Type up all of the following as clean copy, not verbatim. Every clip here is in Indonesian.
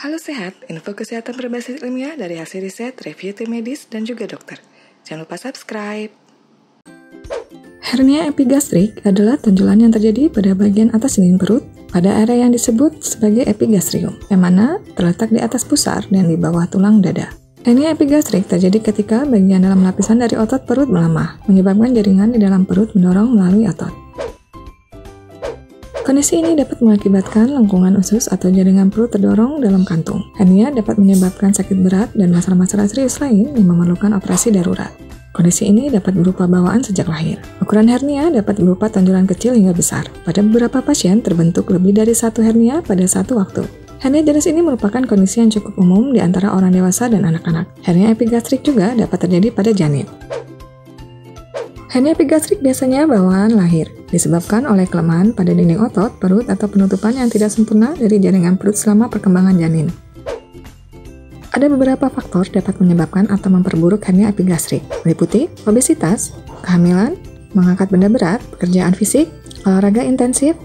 Halo sehat, info kesehatan berbasis ilmiah dari hasil riset, review tim medis, dan juga dokter. Jangan lupa subscribe. Hernia epigastrik adalah tonjolan yang terjadi pada bagian atas dinding perut pada area yang disebut sebagai epigastrium, yang mana terletak di atas pusar dan di bawah tulang dada. Hernia epigastrik terjadi ketika bagian dalam lapisan dari otot perut melemah, menyebabkan jaringan di dalam perut mendorong melalui otot. Kondisi ini dapat mengakibatkan lengkungan usus atau jaringan perut terdorong dalam kantung. Hernia dapat menyebabkan sakit berat dan masalah-masalah serius lain yang memerlukan operasi darurat. Kondisi ini dapat berupa bawaan sejak lahir. Ukuran hernia dapat berupa tonjolan kecil hingga besar. Pada beberapa pasien terbentuk lebih dari satu hernia pada satu waktu. Hernia jenis ini merupakan kondisi yang cukup umum di antara orang dewasa dan anak-anak. Hernia epigastrik juga dapat terjadi pada janin. Hernia epigastrik biasanya bawaan lahir, disebabkan oleh kelemahan pada dinding otot, perut, atau penutupan yang tidak sempurna dari jaringan perut selama perkembangan janin. Ada beberapa faktor dapat menyebabkan atau memperburuk hernia epigastrik, meliputi obesitas, kehamilan, mengangkat benda berat, pekerjaan fisik, olahraga intensif,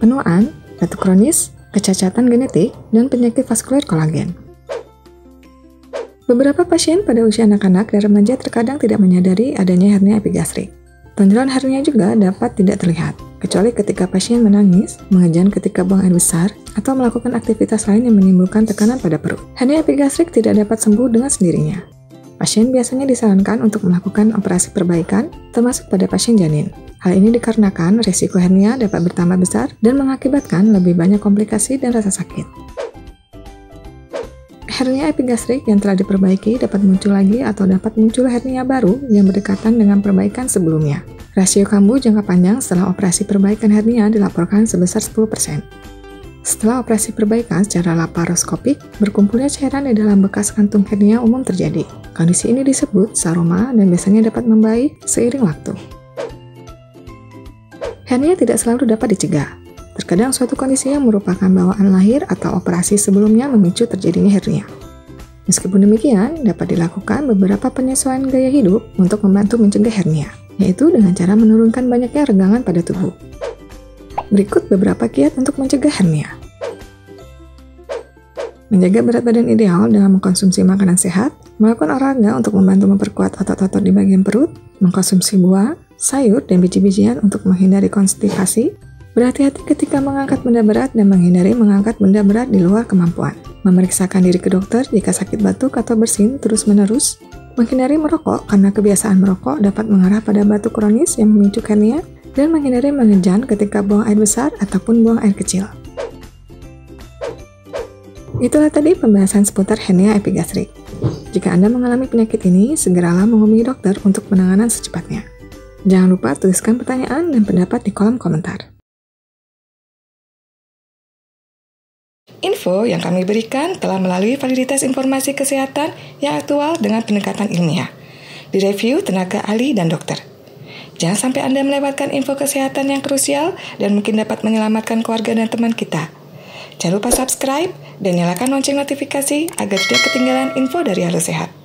penuaan, batuk kronis, kecacatan genetik, dan penyakit vaskuler kolagen. Beberapa pasien pada usia anak-anak dan remaja terkadang tidak menyadari adanya hernia epigastrik. Tonjolan hernia juga dapat tidak terlihat, kecuali ketika pasien menangis, mengejan ketika buang air besar, atau melakukan aktivitas lain yang menimbulkan tekanan pada perut. Hernia epigastrik tidak dapat sembuh dengan sendirinya. Pasien biasanya disarankan untuk melakukan operasi perbaikan, termasuk pada pasien janin. Hal ini dikarenakan risiko hernia dapat bertambah besar dan mengakibatkan lebih banyak komplikasi dan rasa sakit. Hernia epigastrik yang telah diperbaiki dapat muncul lagi atau dapat muncul hernia baru yang berdekatan dengan perbaikan sebelumnya. Rasio kambuh jangka panjang setelah operasi perbaikan hernia dilaporkan sebesar 10%. Setelah operasi perbaikan secara laparoskopik, berkumpulnya cairan di dalam bekas kantung hernia umum terjadi. Kondisi ini disebut saroma dan biasanya dapat membaik seiring waktu. Hernia tidak selalu dapat dicegah. Terkadang suatu kondisi yang merupakan bawaan lahir atau operasi sebelumnya memicu terjadinya hernia. Meskipun demikian, dapat dilakukan beberapa penyesuaian gaya hidup untuk membantu mencegah hernia, yaitu dengan cara menurunkan banyaknya regangan pada tubuh. Berikut beberapa kiat untuk mencegah hernia. Menjaga berat badan ideal dengan mengkonsumsi makanan sehat, melakukan olahraga untuk membantu memperkuat otot-otot di bagian perut, mengkonsumsi buah, sayur, dan biji-bijian untuk menghindari konstipasi, berhati-hati ketika mengangkat benda berat dan menghindari mengangkat benda berat di luar kemampuan. Memeriksakan diri ke dokter jika sakit batuk atau bersin terus-menerus. Menghindari merokok karena kebiasaan merokok dapat mengarah pada batuk kronis yang memicu hernia. Dan menghindari mengejan ketika buang air besar ataupun buang air kecil. Itulah tadi pembahasan seputar hernia epigastrik. Jika Anda mengalami penyakit ini, segeralah menghubungi dokter untuk penanganan secepatnya. Jangan lupa tuliskan pertanyaan dan pendapat di kolom komentar. Info yang kami berikan telah melalui validitas informasi kesehatan yang aktual dengan pendekatan ilmiah, direview tenaga ahli dan dokter. Jangan sampai Anda melewatkan info kesehatan yang krusial dan mungkin dapat menyelamatkan keluarga dan teman kita. Jangan lupa subscribe dan nyalakan lonceng notifikasi agar tidak ketinggalan info dari Halo Sehat.